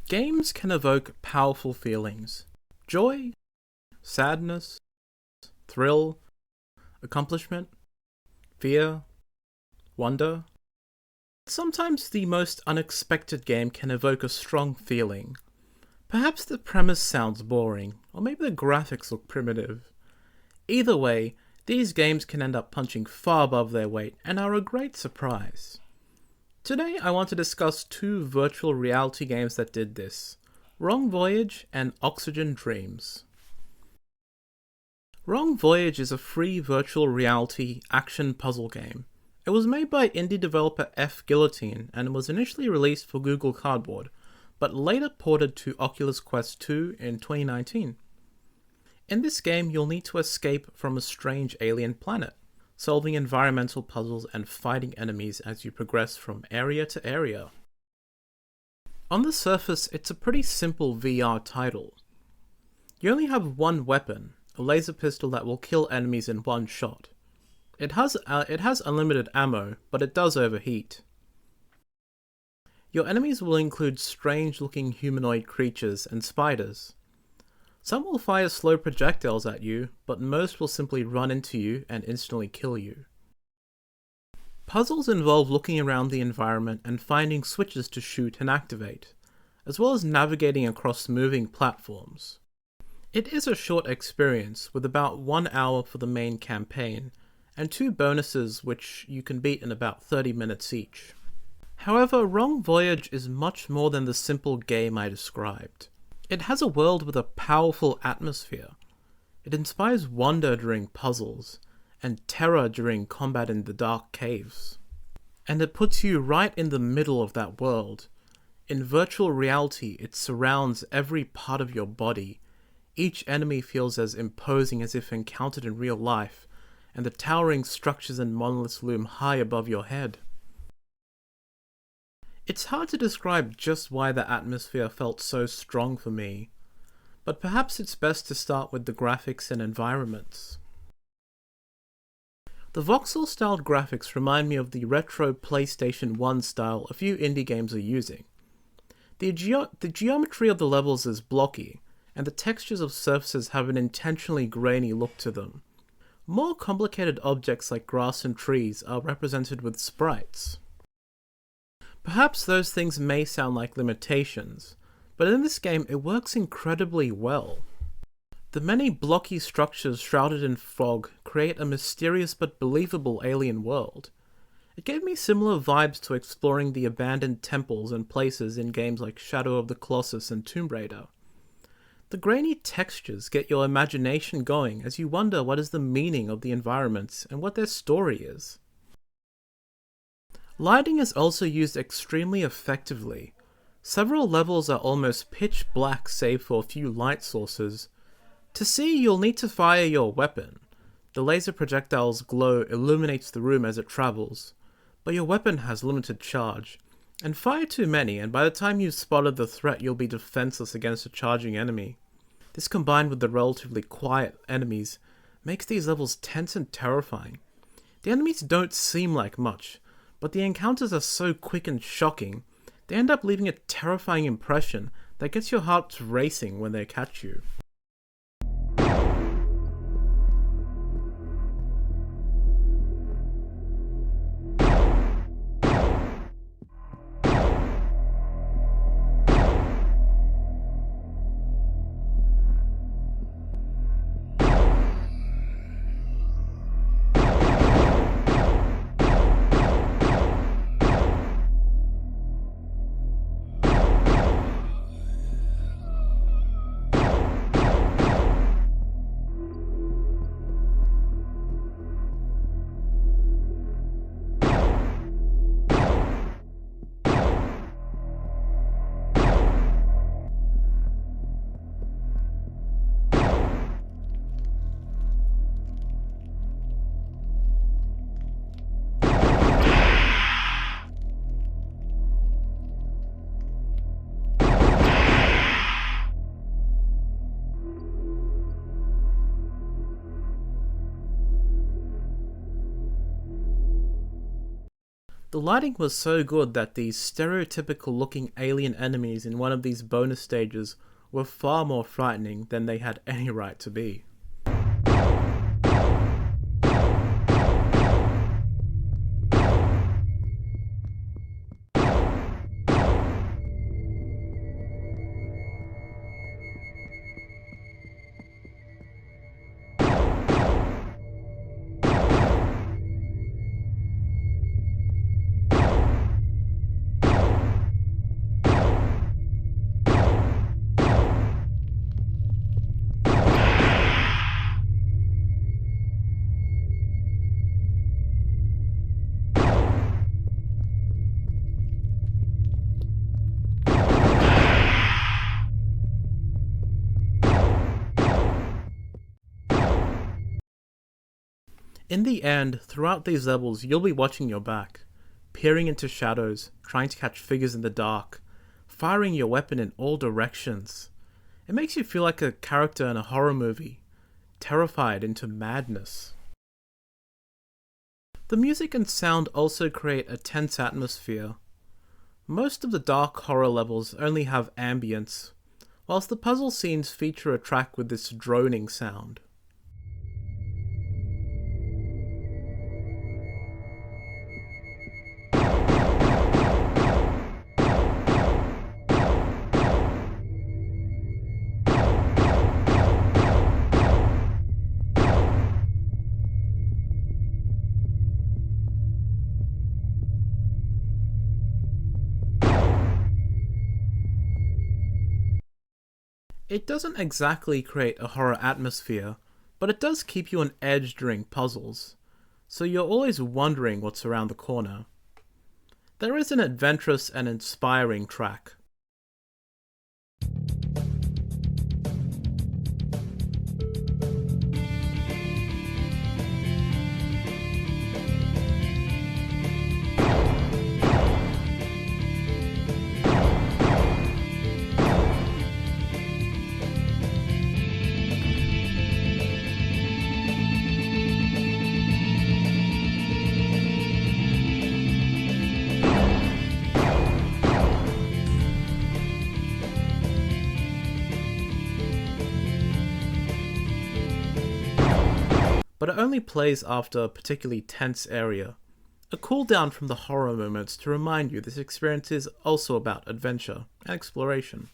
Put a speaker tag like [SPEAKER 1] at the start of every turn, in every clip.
[SPEAKER 1] Games can evoke powerful feelings. Joy, sadness, thrill, accomplishment, fear, wonder. Sometimes the most unexpected game can evoke a strong feeling. Perhaps the premise sounds boring, or maybe the graphics look primitive. Either way, these games can end up punching far above their weight and are a great surprise. Today I want to discuss two virtual reality games that did this, Wrong Voyage and Oxygen Dreams. Wrong Voyage is a free virtual reality action puzzle game. It was made by indie developer F. Guillotine and was initially released for Google Cardboard, but later ported to Oculus Quest 2 in 2019. In this game, you'll need to escape from a strange alien planet, solving environmental puzzles and fighting enemies as you progress from area to area. On the surface, it's a pretty simple VR title. You only have one weapon, a laser pistol that will kill enemies in one shot. It has unlimited ammo, but it does overheat. Your enemies will include strange-looking humanoid creatures and spiders. Some will fire slow projectiles at you, but most will simply run into you and instantly kill you. Puzzles involve looking around the environment and finding switches to shoot and activate, as well as navigating across moving platforms. It is a short experience, with about 1 hour for the main campaign, and 2 bonuses which you can beat in about 30 minutes each. However, Wrong Voyage is much more than the simple game I described. It has a world with a powerful atmosphere. It inspires wonder during puzzles, and terror during combat in the dark caves. And it puts you right in the middle of that world. In virtual reality, it surrounds every part of your body. Each enemy feels as imposing as if encountered in real life, and the towering structures and monoliths loom high above your head. It's hard to describe just why the atmosphere felt so strong for me, but perhaps it's best to start with the graphics and environments. The voxel-styled graphics remind me of the retro PlayStation 1 style a few indie games are using. The geometry of the levels is blocky, and the textures of surfaces have an intentionally grainy look to them. More complicated objects like grass and trees are represented with sprites. Perhaps those things may sound like limitations, but in this game it works incredibly well. The many blocky structures shrouded in fog create a mysterious but believable alien world. It gave me similar vibes to exploring the abandoned temples and places in games like Shadow of the Colossus and Tomb Raider. The grainy textures get your imagination going as you wonder what is the meaning of the environments and what their story is. Lighting is also used extremely effectively. Several levels are almost pitch black save for a few light sources. To see, you'll need to fire your weapon. The laser projectile's glow illuminates the room as it travels, but your weapon has limited charge. And fire too many, and by the time you've spotted the threat, you'll be defenseless against a charging enemy. This, combined with the relatively quiet enemies, makes these levels tense and terrifying. The enemies don't seem like much, but the encounters are so quick and shocking, they end up leaving a terrifying impression that gets your heart racing when they catch you. The lighting was so good that the stereotypical looking alien enemies in one of these bonus stages were far more frightening than they had any right to be. In the end, throughout these levels, you'll be watching your back, peering into shadows, trying to catch figures in the dark, firing your weapon in all directions. It makes you feel like a character in a horror movie, terrified into madness. The music and sound also create a tense atmosphere. Most of the dark horror levels only have ambience, whilst the puzzle scenes feature a track with this droning sound. It doesn't exactly create a horror atmosphere, but it does keep you on edge during puzzles, so you're always wondering what's around the corner. There is an adventurous and inspiring track. But it only plays after a particularly tense area. A cooldown from the horror moments to remind you this experience is also about adventure and exploration.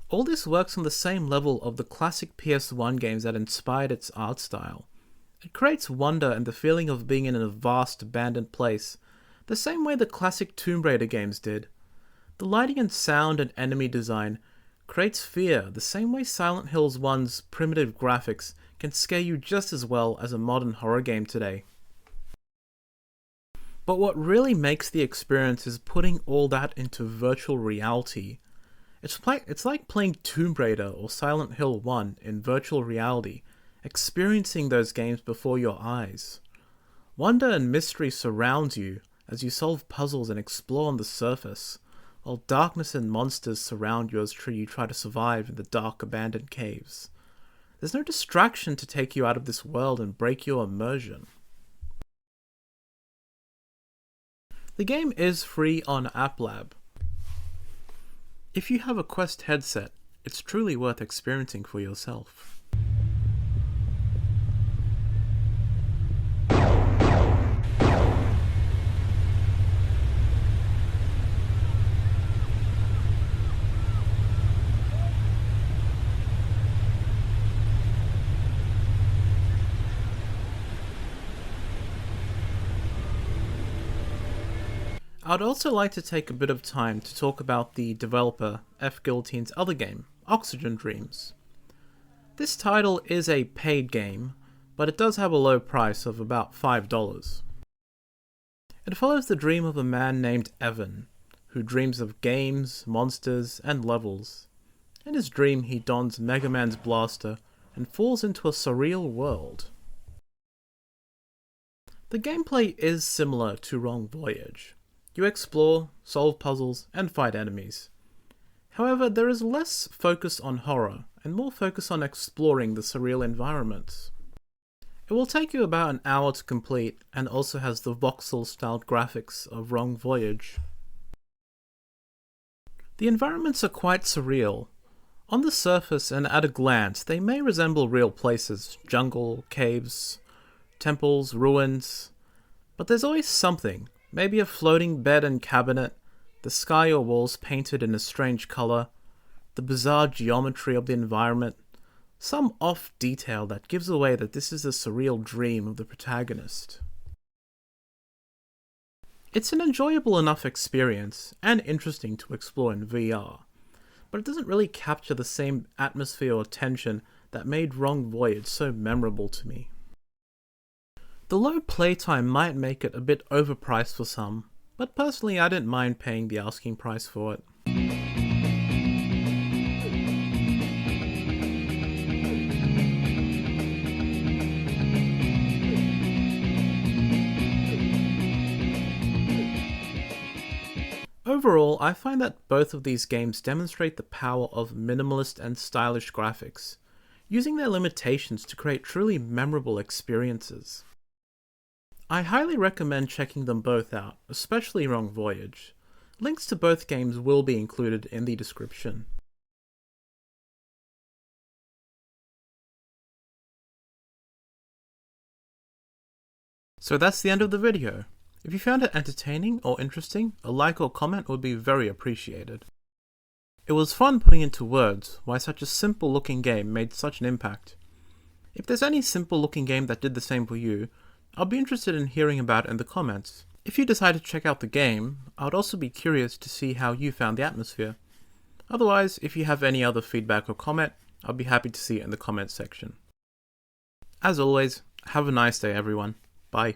[SPEAKER 1] All this works on the same level of the classic PS1 games that inspired its art style. It creates wonder and the feeling of being in a vast abandoned place, the same way the classic Tomb Raider games did. The lighting and sound and enemy design creates fear the same way Silent Hill 1's primitive graphics can scare you just as well as a modern horror game today. But what really makes the experience is putting all that into virtual reality. It's like playing Tomb Raider or Silent Hill 1 in virtual reality, experiencing those games before your eyes. Wonder and mystery surrounds you as you solve puzzles and explore on the surface, while darkness and monsters surround you as you try to survive in the dark abandoned caves. There's no distraction to take you out of this world and break your immersion. The game is free on AppLab. If you have a Quest headset, it's truly worth experiencing for yourself. I'd also like to take a bit of time to talk about the developer F. Guillotine's other game, Oxygen Dreams. This title is a paid game, but it does have a low price of about $5. It follows the dream of a man named Evan, who dreams of games, monsters, and levels. In his dream, he dons Mega Man's blaster and falls into a surreal world. The gameplay is similar to Wrong Voyage. You explore, solve puzzles, and fight enemies. However, there is less focus on horror, and more focus on exploring the surreal environments. It will take you about an hour to complete and also has the voxel-styled graphics of Voyage. The environments are quite surreal. On the surface and at a glance, they may resemble real places, jungle, caves, temples, ruins, but there's always something, maybe a floating bed and cabinet, the sky or walls painted in a strange colour, the bizarre geometry of the environment, some off detail that gives away that this is a surreal dream of the protagonist. It's an enjoyable enough experience, and interesting to explore in VR, but it doesn't really capture the same atmosphere or tension that made Voyage so memorable to me. The low playtime might make it a bit overpriced for some, but personally I didn't mind paying the asking price for it. Overall, I find that both of these games demonstrate the power of minimalist and stylish graphics, using their limitations to create truly memorable experiences. I highly recommend checking them both out, especially Voyage. Links to both games will be included in the description. So that's the end of the video. If you found it entertaining or interesting, a like or comment would be very appreciated. It was fun putting into words why such a simple looking game made such an impact. If there's any simple looking game that did the same for you, I'll be interested in hearing about it in the comments. If you decide to check out the game, I would also be curious to see how you found the atmosphere. Otherwise, if you have any other feedback or comment, I'll be happy to see it in the comments section. As always, have a nice day everyone. Bye.